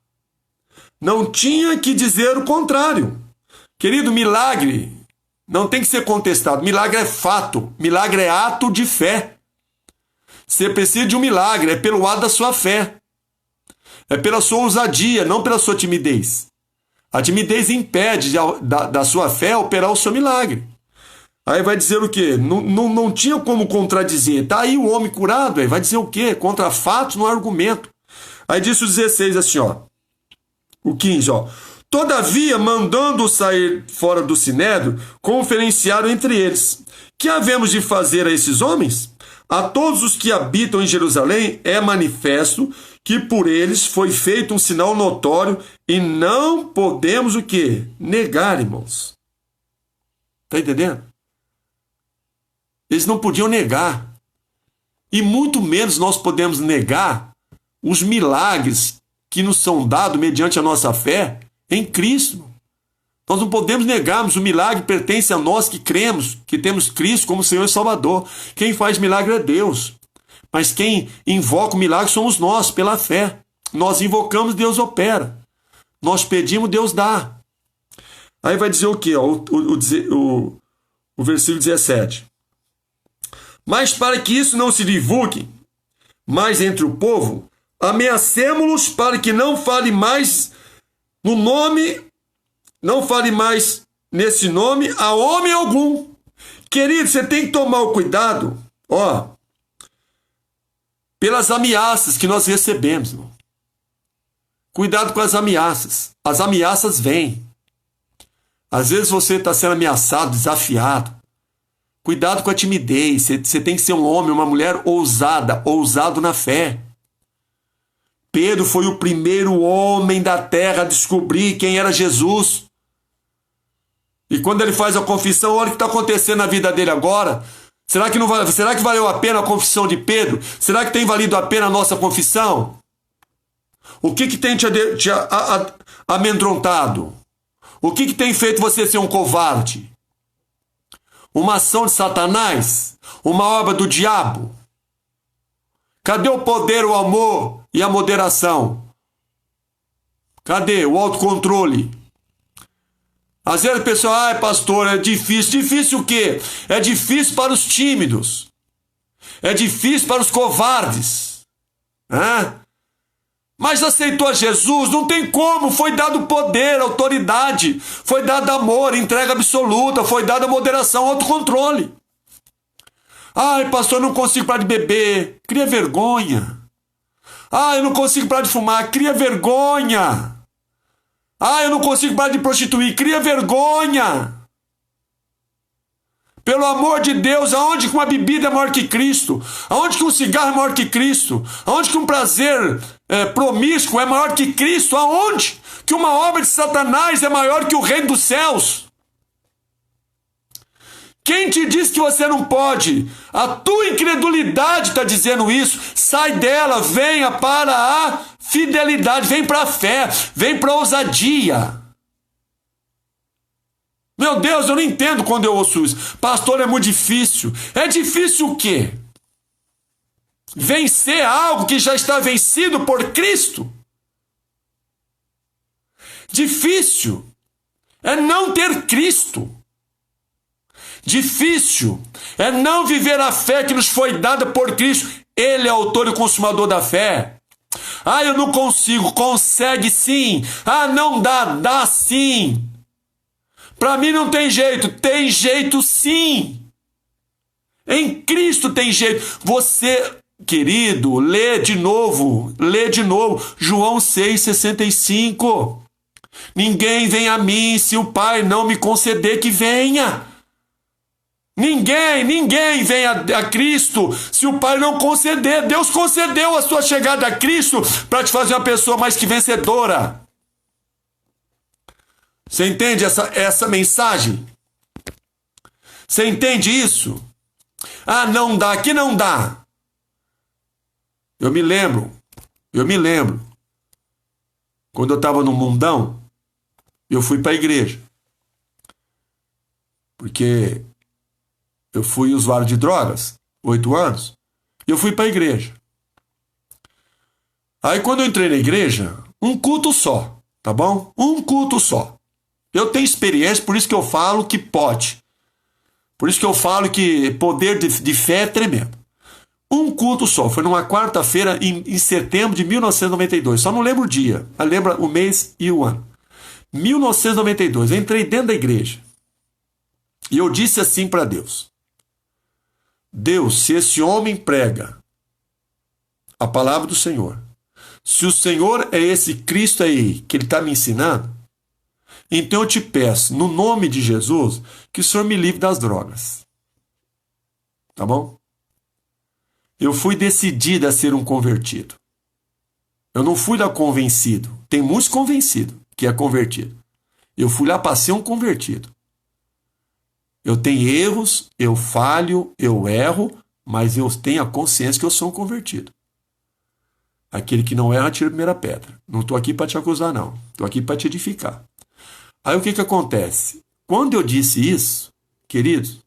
não tinha que dizer o contrário. Querido, milagre não tem que ser contestado. Milagre é fato. Milagre é ato de fé. Você precisa de um milagre. É pelo ato da sua fé. É pela sua ousadia, não pela sua timidez. A timidez impede da sua fé operar o seu milagre. Aí vai dizer o quê? Não tinha como contradizer. Tá aí o homem curado. Aí vai dizer o quê? Contra fatos no argumento. Aí diz o 16 assim, ó. O 15, ó. Todavia, mandando sair fora do sinédrio, conferenciaram entre eles. Que havemos de fazer a esses homens? A todos os que habitam em Jerusalém é manifesto que por eles foi feito um sinal notório e não podemos o quê? Negar, irmãos. Tá entendendo? Eles não podiam negar. E muito menos nós podemos negar os milagres que nos são dados mediante a nossa fé em Cristo. Nós não podemos negarmos, o milagre pertence a nós que cremos, que temos Cristo como Senhor e Salvador. Quem faz milagre é Deus. Mas quem invoca o milagre somos nós, pela fé. Nós invocamos, Deus opera. Nós pedimos, Deus dá. Aí vai dizer o quê? O versículo 17. Mas para que isso não se divulgue mais entre o povo, ameacemo-los para que não fale mais no nome, não fale mais nesse nome a homem algum. Querido, você tem que tomar o cuidado, pelas ameaças que nós recebemos, irmão. Cuidado com as ameaças. As ameaças vêm. Às vezes você está sendo ameaçado, desafiado. Cuidado com a timidez. Você tem que ser um homem, uma mulher ousado na fé. Pedro foi o primeiro homem da terra a descobrir quem era Jesus. E quando ele faz a confissão, olha o que está acontecendo na vida dele agora. Será que valeu a pena a confissão de Pedro? Será que tem valido a pena a nossa confissão? O que tem te amedrontado? O que tem feito você ser um covarde? Uma ação de Satanás? Uma obra do diabo? Cadê o poder, o amor e a moderação? Cadê o autocontrole? Às vezes a pessoa, pastor, é difícil. Difícil o quê? É difícil para os tímidos. É difícil para os covardes. Mas aceitou a Jesus, não tem como. Foi dado poder, autoridade. Foi dado amor, entrega absoluta. Foi dada moderação, autocontrole. Pastor, eu não consigo parar de beber. Cria vergonha. Eu não consigo parar de fumar. Cria vergonha. Eu não consigo parar de prostituir. Cria vergonha. Pelo amor de Deus, aonde que uma bebida é maior que Cristo? Aonde que um cigarro é maior que Cristo? Aonde que um prazer promíscuo é maior que Cristo? Aonde que uma obra de Satanás é maior que o reino dos céus? Quem te diz que você não pode? A tua incredulidade está dizendo isso. Sai dela, venha para a fidelidade, vem para a fé, vem para a ousadia. Meu Deus, eu não entendo quando eu ouço isso. Pastor, é muito difícil. É difícil o quê? Vencer algo que já está vencido por Cristo? Difícil é não ter Cristo. Difícil é não viver a fé que nos foi dada por Cristo. Ele é autor e consumador da fé. Eu não consigo. Consegue sim. Não dá. Dá sim. Para mim não tem jeito. Tem jeito sim. Em Cristo tem jeito. Você, querido, lê de novo. João 6,65. Ninguém vem a mim se o Pai não me conceder que venha. Ninguém vem a Cristo se o Pai não conceder. Deus concedeu a sua chegada a Cristo para te fazer uma pessoa mais que vencedora. Você entende essa mensagem? Você entende isso? Não dá, aqui não dá. Eu me lembro. Quando eu estava no mundão, eu fui para a igreja. Porque eu fui usuário de drogas, 8 anos, e eu fui para a igreja. Aí quando eu entrei na igreja, um culto só, tá bom? Um culto só. Eu tenho experiência, por isso que eu falo que pode. Por isso que eu falo que poder de fé é tremendo. Um culto só, foi numa quarta-feira em setembro de 1992, só não lembro o dia, mas lembra o mês e o ano. 1992, eu entrei dentro da igreja. E eu disse assim para Deus: Deus, se esse homem prega a palavra do Senhor, se o Senhor é esse Cristo aí que ele está me ensinando, então eu te peço, no nome de Jesus, que o Senhor me livre das drogas. Tá bom? Eu fui decidido a ser um convertido. Eu não fui lá convencido. Tem muitos convencidos que é convertido. Eu fui lá para ser um convertido. Eu tenho erros, eu falho, eu erro, mas eu tenho a consciência que eu sou um convertido. Aquele que não erra, tira a primeira pedra. Não estou aqui para te acusar, não. Estou aqui para te edificar. Aí o que acontece? Quando eu disse isso, queridos,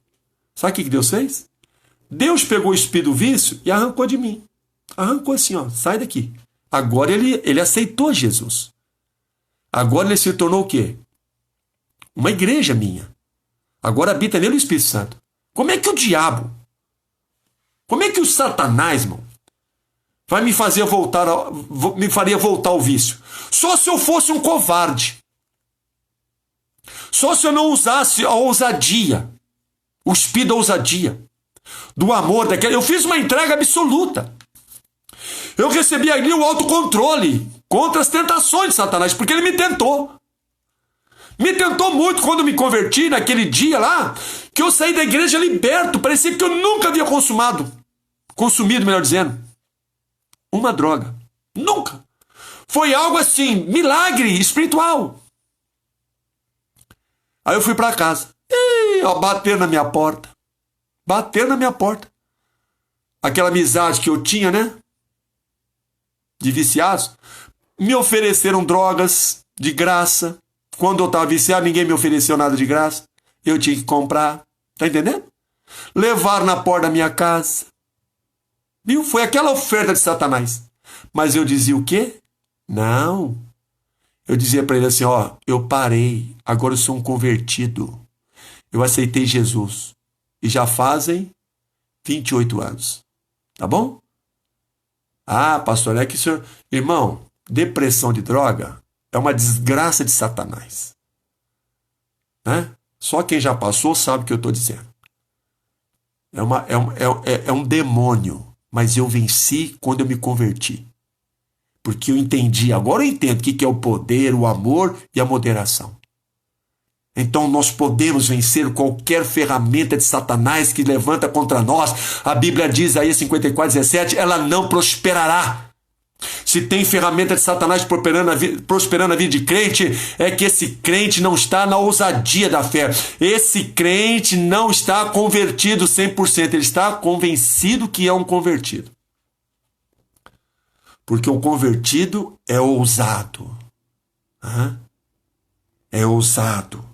sabe o que Deus fez? Deus pegou o espírito do vício e arrancou de mim. Arrancou assim, ó, sai daqui. Agora ele aceitou Jesus. Agora ele se tornou o quê? Uma igreja minha. Agora habita nele o Espírito Santo. Como é que o diabo, como é que o Satanás, irmão, vai me fazer voltar, me faria voltar ao vício? Só se eu fosse um covarde. Só se eu não usasse a ousadia, o espírito da ousadia, do amor, daquele. Eu fiz uma entrega absoluta. Eu recebi ali o autocontrole contra as tentações de Satanás, porque ele me tentou. Me tentou muito quando eu me converti naquele dia lá, que eu saí da igreja liberto. Parecia que eu nunca havia consumido, melhor dizendo, uma droga. Nunca. Foi algo assim, milagre espiritual. Aí eu fui para casa. Bater na minha porta. Bater na minha porta. Aquela amizade que eu tinha, né? De viciados. Me ofereceram drogas de graça. Quando eu estava viciado, ninguém me ofereceu nada de graça. Eu tinha que comprar. Tá entendendo? Levaram na porta da minha casa. Viu? Foi aquela oferta de Satanás. Mas eu dizia o quê? Não. Eu dizia para ele assim, ó, eu parei, agora eu sou um convertido. Eu aceitei Jesus. E já fazem 28 anos. Tá bom? Ah, pastor, é que o senhor... Irmão, depressão de droga é uma desgraça de Satanás. Né? Só quem já passou sabe o que eu estou dizendo. É um demônio, mas eu venci quando eu me converti. Porque eu entendi, agora eu entendo o que é o poder, o amor e a moderação. Então nós podemos vencer qualquer ferramenta de Satanás que levanta contra nós. A Bíblia diz aí, 54:17, ela não prosperará. Se tem ferramenta de Satanás prosperando a vida de crente, é que esse crente não está na ousadia da fé. Esse crente não está convertido 100%, ele está convencido que é um convertido. Porque o convertido é ousado. É ousado.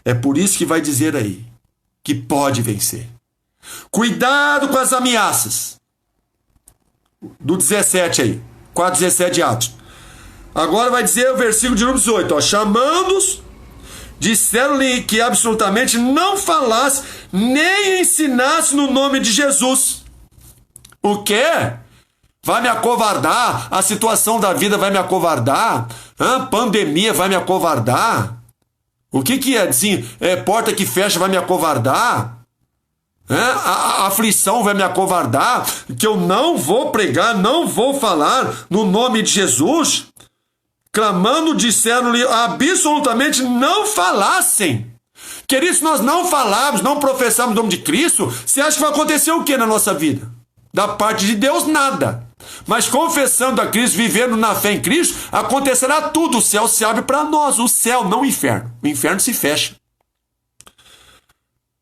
É por isso que vai dizer aí que pode vencer. Cuidado com as ameaças. Do 17 aí. 4:17 de Atos. Agora vai dizer o versículo de número 18. Ó, chamando-os, disseram-lhe que absolutamente não falasse nem ensinasse no nome de Jesus. O quê? Vai me acovardar? A situação da vida vai me acovardar? A pandemia vai me acovardar? O que é? Assim, porta que fecha vai me acovardar? A aflição vai me acovardar? Que eu não vou pregar, não vou falar no nome de Jesus? Clamando, disseram-lhe absolutamente não falassem. Queridos, nós não falamos, não professamos o nome de Cristo, você acha que vai acontecer o que na nossa vida? Da parte de Deus, nada. Mas confessando a Cristo, vivendo na fé em Cristo, acontecerá tudo. O céu se abre para nós. O céu, não o inferno. O inferno se fecha.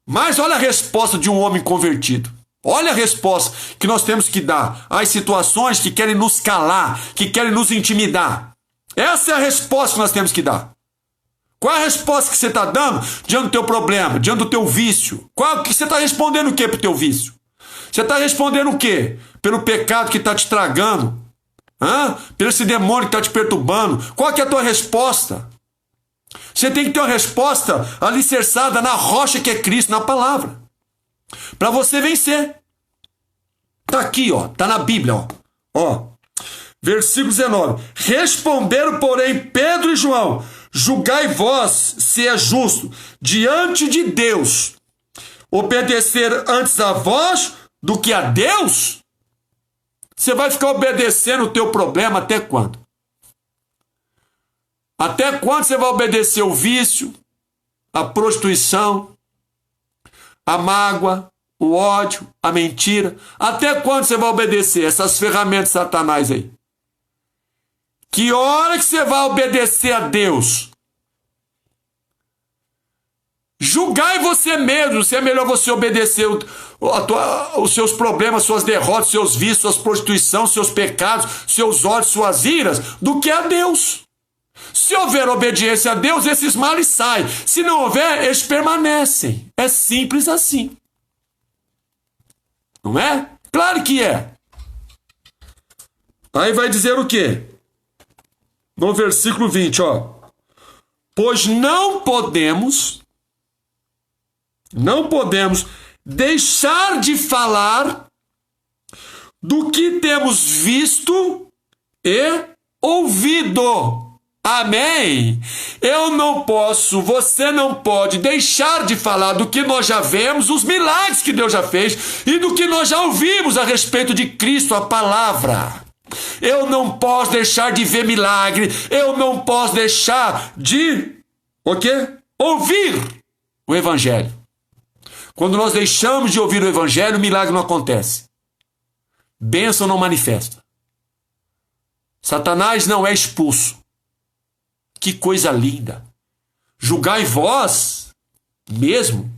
Mas olha a resposta de um homem convertido. Olha a resposta que nós temos que dar às situações que querem nos calar, que querem nos intimidar. Essa é a resposta que nós temos que dar. Qual é a resposta que você está dando diante do teu problema, diante do teu vício? Que você está respondendo o que para o teu vício? Você está respondendo o quê? Pelo pecado que está te tragando? Pelo esse demônio que está te perturbando? Qual que é a tua resposta? Você tem que ter uma resposta alicerçada na rocha que é Cristo, na palavra. Para você vencer. Está aqui, ó. Está na Bíblia, ó. Versículo 19. Responderam, porém, Pedro e João: julgai vós se é justo diante de Deus obedecer antes a vós do que a Deus? Você vai ficar obedecendo o teu problema até quando? Até quando você vai obedecer o vício, a prostituição, a mágoa, o ódio, a mentira? Até quando você vai obedecer essas ferramentas de Satanás aí? Que hora que você vai obedecer a Deus? Julgai você mesmo se é melhor você obedecer os seus problemas, suas derrotas, seus vícios, suas prostituição, seus pecados, seus ódios, suas iras, do que a Deus. Se houver obediência a Deus, esses males saem. Se não houver, eles permanecem. É simples assim. Não é? Claro que é. Aí vai dizer o quê? No versículo 20, ó. Pois não podemos deixar de falar do que temos visto e ouvido. Amém? Eu não posso, você não pode deixar de falar do que nós já vemos, os milagres que Deus já fez e do que nós já ouvimos a respeito de Cristo, a palavra. Eu não posso deixar de ver milagre, eu não posso deixar de, o quê? Ouvir o Evangelho. Quando nós deixamos de ouvir o Evangelho, o milagre não acontece. Bênção não manifesta. Satanás não é expulso. Que coisa linda. Julgai vós mesmo,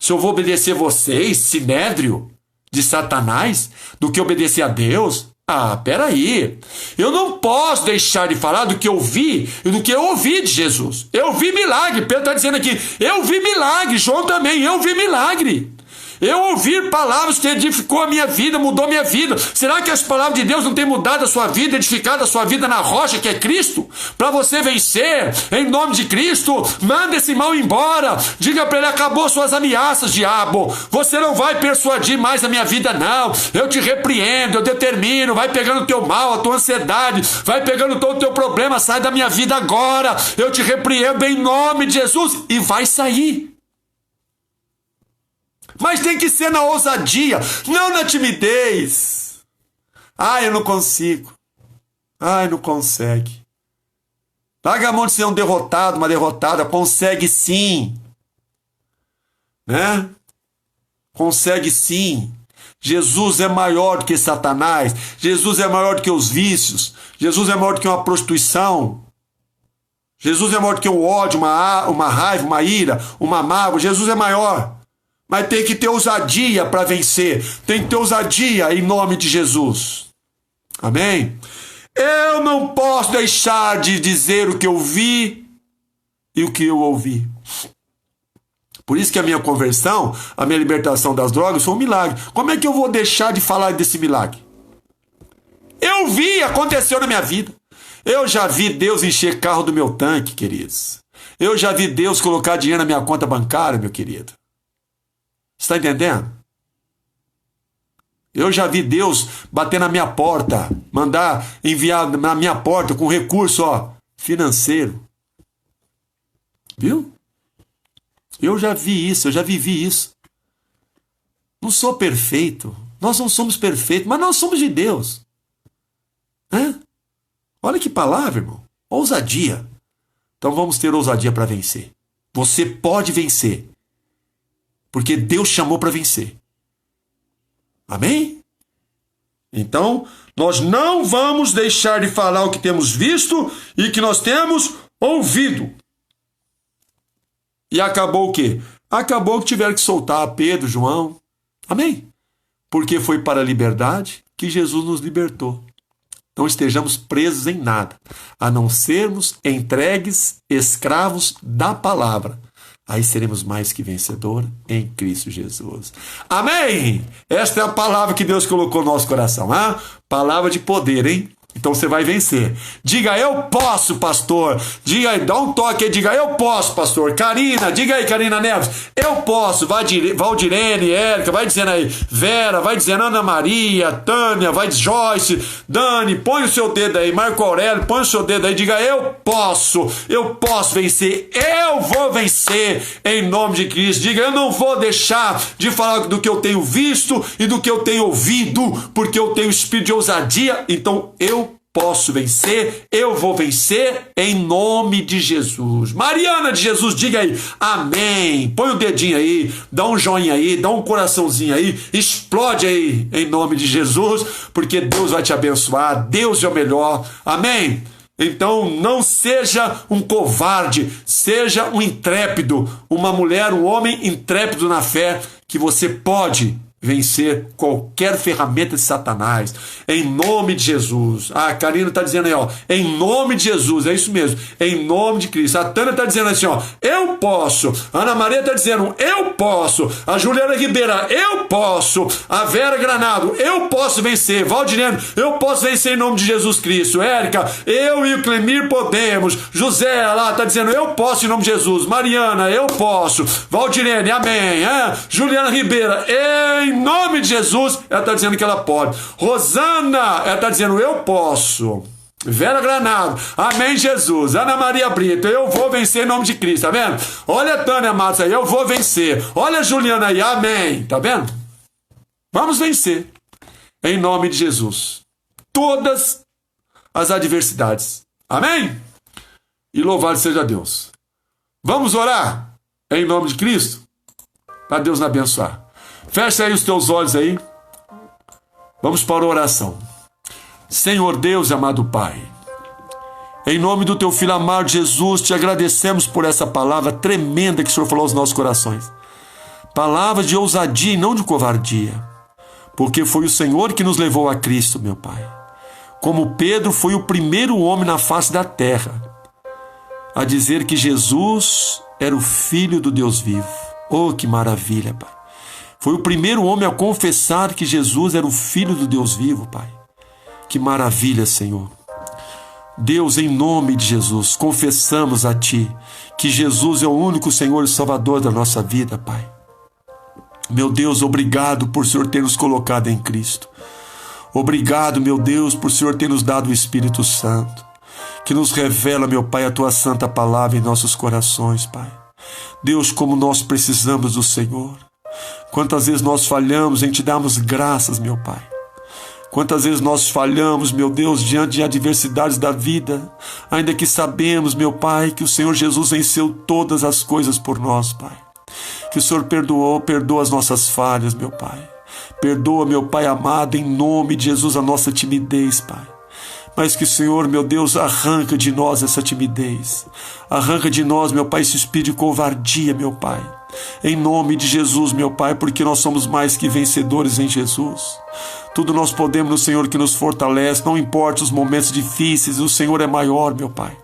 se eu vou obedecer vocês, sinédrio de Satanás, do que obedecer a Deus. Ah, peraí. Eu não posso deixar de falar do que eu vi e do que eu ouvi de Jesus. Eu vi milagre. Pedro está dizendo aqui, eu vi milagre. João também, eu vi milagre. Eu ouvi palavras que edificou a minha vida, mudou a minha vida. Será que as palavras de Deus não têm mudado a sua vida, edificado a sua vida na rocha que é Cristo? Para você vencer, em nome de Cristo, manda esse mal embora. Diga para ele, acabou suas ameaças, diabo. Você não vai persuadir mais a minha vida, não. Eu te repreendo, eu determino. Vai pegando o teu mal, a tua ansiedade, vai pegando todo o teu problema, sai da minha vida agora. Eu te repreendo em nome de Jesus. E vai sair. Mas tem que ser na ousadia, não na timidez. Eu não consigo. Não consegue. Larga a mão de ser um derrotado, uma derrotada. Consegue sim. Né? Consegue sim. Jesus é maior do que Satanás. Jesus é maior do que os vícios. Jesus é maior do que uma prostituição. Jesus é maior do que o ódio, uma raiva, uma ira, uma mágoa. Jesus é maior. Mas tem que ter ousadia para vencer. Tem que ter ousadia em nome de Jesus. Amém? Eu não posso deixar de dizer o que eu vi e o que eu ouvi. Por isso que a minha conversão, a minha libertação das drogas foi um milagre. Como é que eu vou deixar de falar desse milagre? Eu vi, aconteceu na minha vida. Eu já vi Deus encher carro do meu tanque, queridos. Eu já vi Deus colocar dinheiro na minha conta bancária, meu querido. Você está entendendo? Eu já vi Deus bater na minha porta, mandar enviar na minha porta com recurso financeiro. Viu? Eu já vi isso, eu já vivi isso. Não sou perfeito, nós não somos perfeitos, mas nós somos de Deus. Olha que palavra, irmão. Ousadia. Então vamos ter ousadia para vencer. Você pode vencer. Porque Deus chamou para vencer. Amém? Então, nós não vamos deixar de falar o que temos visto e que nós temos ouvido. E acabou o quê? Acabou que tiveram que soltar Pedro, João. Amém? Porque foi para a liberdade que Jesus nos libertou. Não estejamos presos em nada, a não sermos entregues, escravos da palavra. Aí seremos mais que vencedor em Cristo Jesus. Amém? Esta é a palavra que Deus colocou no nosso coração. Palavra de poder, hein? Então você vai vencer. Diga, eu posso, pastor. Diga aí, dá um toque aí, diga, eu posso, pastor. Karina, diga aí, Karina Neves, eu posso. Valdirene, Érica, vai dizendo aí. Vera, vai dizendo Ana Maria, Tânia, vai Joyce, Dani, põe o seu dedo aí. Marco Aurélio, põe o seu dedo aí, diga, eu posso vencer. Eu vou vencer em nome de Cristo. Diga, eu não vou deixar de falar do que eu tenho visto e do que eu tenho ouvido, porque eu tenho espírito de ousadia, então eu posso vencer, eu vou vencer em nome de Jesus. Mariana de Jesus, diga aí, amém. Põe o dedinho aí, dá um joinha aí, dá um coraçãozinho aí, explode aí em nome de Jesus, porque Deus vai te abençoar, Deus é o melhor, amém. Então não seja um covarde, seja um intrépido, uma mulher, um homem intrépido na fé, que você pode vencer qualquer ferramenta de Satanás, em nome de Jesus. A Karina está dizendo aí, ó, em nome de Jesus, é isso mesmo, em nome de Cristo. A Tânia está dizendo assim, ó, eu posso. A Ana Maria está dizendo, eu posso. A Juliana Ribeira, eu posso. A Vera Granado, eu posso vencer. Valdirene, eu posso vencer em nome de Jesus Cristo. Érica, eu e o Clemir podemos. José lá está dizendo, eu posso em nome de Jesus. Mariana, eu posso. Valdirene, amém. Juliana Ribeira, em nome de Jesus, ela está dizendo que ela pode. Rosana, ela está dizendo, eu posso. Vera Granado, amém, Jesus. Ana Maria Brito, eu vou vencer em nome de Cristo, tá vendo? Olha a Tânia Matos aí, eu vou vencer. Olha a Juliana aí, amém, tá vendo? Vamos vencer, em nome de Jesus, todas as adversidades, amém? E louvado seja Deus. Vamos orar, em nome de Cristo, para Deus nos abençoar. Fecha aí os teus olhos aí. Vamos para a oração. Senhor Deus e amado Pai, em nome do teu Filho amado Jesus, te agradecemos por essa palavra tremenda que o Senhor falou aos nossos corações. Palavra de ousadia e não de covardia. Porque foi o Senhor que nos levou a Cristo, meu Pai. Como Pedro foi o primeiro homem na face da terra a dizer que Jesus era o Filho do Deus vivo. Oh, que maravilha, Pai. Foi o primeiro homem a confessar que Jesus era o Filho do Deus vivo, Pai. Que maravilha, Senhor. Deus, em nome de Jesus, confessamos a Ti que Jesus é o único Senhor e Salvador da nossa vida, Pai. Meu Deus, obrigado por o Senhor ter nos colocado em Cristo. Obrigado, meu Deus, por o Senhor ter nos dado o Espírito Santo, que nos revela, meu Pai, a Tua santa palavra em nossos corações, Pai. Deus, como nós precisamos do Senhor. Quantas vezes nós falhamos em Te darmos graças, meu Pai. Quantas vezes nós falhamos, meu Deus, diante de adversidades da vida, ainda que sabemos, meu Pai, que o Senhor Jesus venceu todas as coisas por nós, Pai. Que o Senhor perdoa as nossas falhas, meu Pai. Perdoa, meu Pai amado, em nome de Jesus, a nossa timidez, Pai. Mas que o Senhor, meu Deus, arranca de nós essa timidez. Arranca de nós, meu Pai, esse espírito de covardia, meu Pai. Em nome de Jesus, meu Pai, porque nós somos mais que vencedores em Jesus. Tudo nós podemos no Senhor que nos fortalece, não importa os momentos difíceis, o Senhor é maior, meu Pai.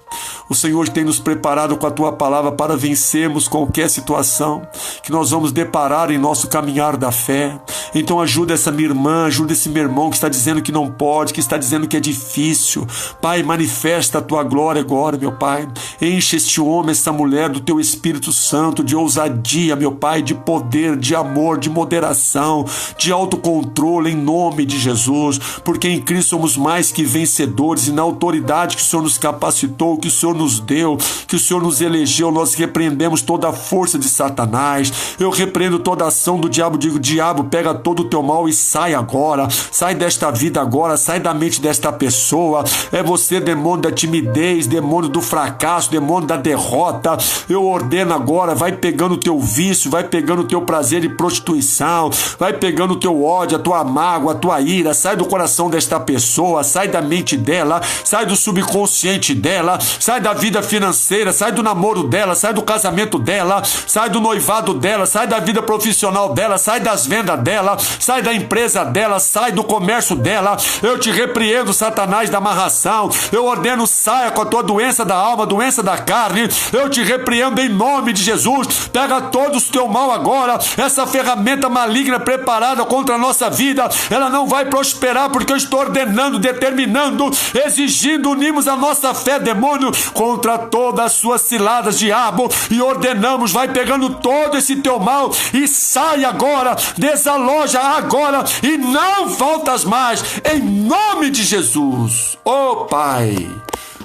O Senhor tem nos preparado com a Tua palavra para vencermos qualquer situação que nós vamos deparar em nosso caminhar da fé. Então ajuda essa minha irmã, ajuda esse meu irmão que está dizendo que não pode, que está dizendo que é difícil. Pai, manifesta a Tua glória agora, meu Pai. Enche este homem, essa mulher do Teu Espírito Santo, de ousadia, meu Pai, de poder, de amor, de moderação, de autocontrole, em nome de Jesus. Porque em Cristo somos mais que vencedores, e na autoridade que o Senhor nos capacitou, que o Senhor nos deu, que o Senhor nos elegeu, nós repreendemos toda a força de Satanás. Eu repreendo toda a ação do diabo. Digo, diabo, pega todo o teu mal e sai agora. Sai desta vida agora, sai da mente desta pessoa. É você, demônio da timidez, demônio do fracasso, demônio da derrota. Eu ordeno agora, vai pegando o teu vício, vai pegando o teu prazer de prostituição, vai pegando o teu ódio, a tua mágoa, a tua ira. Sai do coração desta pessoa, sai da mente dela, sai do subconsciente dela, sai da vida financeira, sai do namoro dela, sai do casamento dela, sai do noivado dela, sai da vida profissional dela, sai das vendas dela, sai da empresa dela, sai do comércio dela. Eu te repreendo, Satanás, da amarração. Eu ordeno, saia com a tua doença da alma, doença da carne. Eu te repreendo em nome de Jesus. Pega todo o teu mal agora. Essa ferramenta maligna preparada contra a nossa vida, ela não vai prosperar, porque eu estou ordenando, determinando, exigindo, unimos a nossa fé, demônio, contra todas as suas ciladas, diabo, e ordenamos, vai pegando todo esse teu mal e sai agora, desaloja agora e não voltas mais, em nome de Jesus. Oh Pai,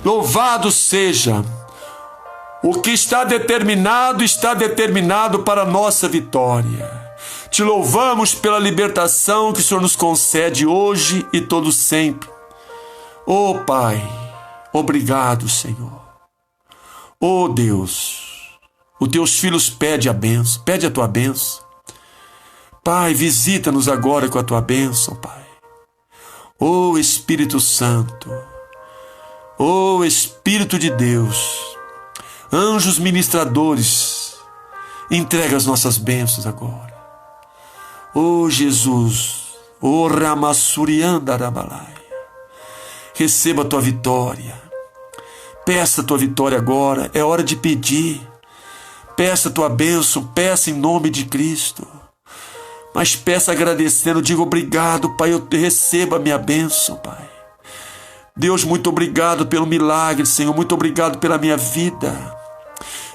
louvado seja. O que está determinado para a nossa vitória. Te louvamos pela libertação que o Senhor nos concede hoje e todo sempre. Oh Pai, obrigado, Senhor. Oh Deus, os teus filhos pedem a bênção, pede a tua bênção. Pai, visita-nos agora com a tua bênção, Pai. Oh Espírito Santo, Ó Espírito de Deus, anjos ministradores, entrega as nossas bênçãos agora. Ó Jesus, ó Ramassuriandarabalai, receba a tua vitória. Peça a tua vitória agora, é hora de pedir. Peça a tua bênção, peça em nome de Cristo. Mas peça agradecendo, diga obrigado, Pai, eu recebo a minha bênção, Pai. Deus, muito obrigado pelo milagre, Senhor, muito obrigado pela minha vida.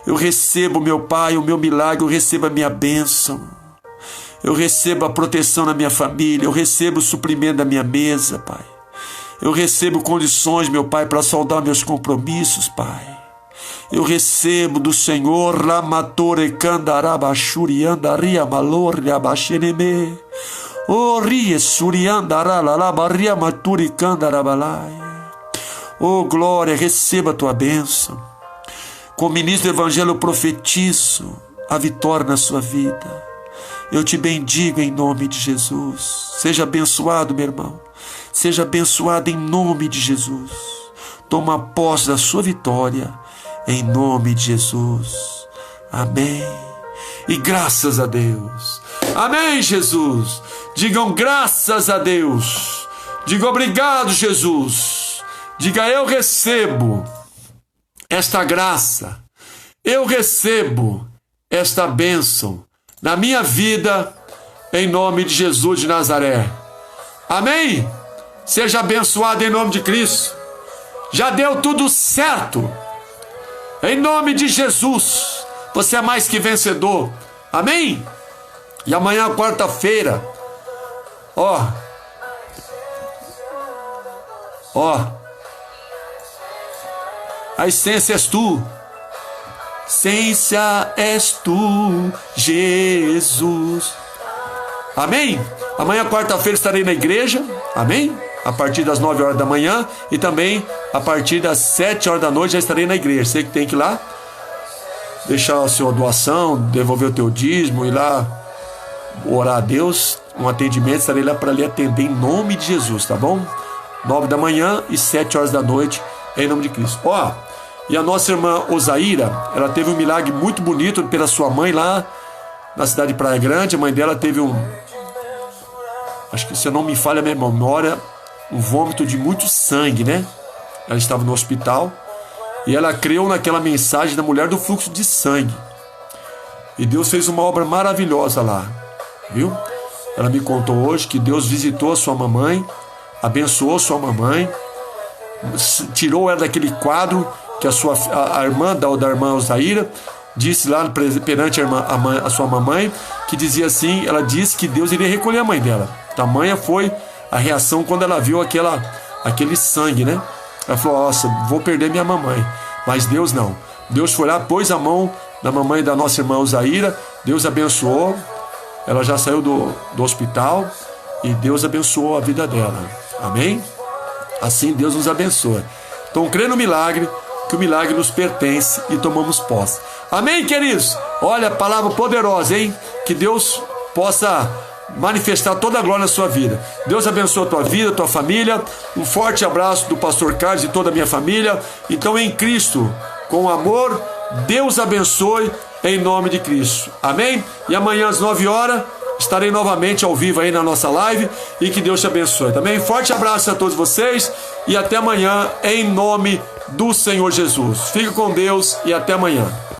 Eu recebo, meu Pai, o meu milagre, eu recebo a minha bênção. Eu recebo a proteção na minha família, eu recebo o suprimento da minha mesa, Pai. Eu recebo condições, meu Pai, para saldar meus compromissos, Pai. Eu recebo do Senhor, Ramatore Kandarabashuriandaria Maloria Basheneme, Orie Suriandaralabaria Maturi Kandarabalai. Oh, glória, receba a tua bênção. Como ministro do Evangelho, eu profetizo a vitória na sua vida. Eu te bendigo em nome de Jesus. Seja abençoado, meu irmão. Seja abençoado em nome de Jesus. Toma posse da sua vitória em nome de Jesus. Amém. E graças a Deus. Amém, Jesus. Digam graças a Deus. Diga obrigado, Jesus. Diga eu recebo esta graça. Eu recebo esta bênção na minha vida em nome de Jesus de Nazaré. Amém? Seja abençoado em nome de Cristo. Já deu tudo certo. Em nome de Jesus, você é mais que vencedor. Amém? E amanhã, quarta-feira, ó, a essência és tu. Essência és tu, Jesus. Amém? Amanhã, quarta-feira, estarei na igreja. Amém? A partir das 9 horas da manhã e também a partir das 7 horas da noite já estarei na igreja. Você que tem que ir lá, deixar a sua doação, devolver o teu dízimo, ir lá orar a Deus, um atendimento, estarei lá para lhe atender em nome de Jesus, tá bom? 9 da manhã e 7 horas da noite, em nome de Cristo. Ó, e a nossa irmã Osaíra, ela teve um milagre muito bonito pela sua mãe lá na cidade de Praia Grande. A mãe dela teve acho que se eu não me falha a minha memória, um vômito de muito sangue, né? Ela estava no hospital e ela creu naquela mensagem da mulher do fluxo de sangue. E Deus fez uma obra maravilhosa lá, viu? Ela me contou hoje que Deus visitou a sua mamãe, abençoou sua mamãe, tirou ela daquele quadro que a irmã da irmã Osaíra disse lá perante a sua mamãe, que dizia assim, ela disse que Deus iria recolher a mãe dela. Tamanha foi a reação quando ela viu aquele sangue, né? Ela falou, nossa, vou perder minha mamãe. Mas Deus não. Deus foi lá, pôs a mão na mamãe da nossa irmã Osaíra, Deus abençoou, ela já saiu do hospital e Deus abençoou a vida dela. Amém? Assim Deus nos abençoa. Então crê no milagre, que o milagre nos pertence e tomamos posse. Amém, queridos? Olha, palavra poderosa, hein? Que Deus possa manifestar toda a glória na sua vida. Deus abençoe a tua vida, a tua família. Um forte abraço do pastor Carlos e toda a minha família. Então, em Cristo, com amor, Deus abençoe em nome de Cristo. Amém? E amanhã às 9 horas estarei novamente ao vivo aí na nossa live e que Deus te abençoe. Também forte abraço a todos vocês e até amanhã em nome do Senhor Jesus. Fique com Deus e até amanhã.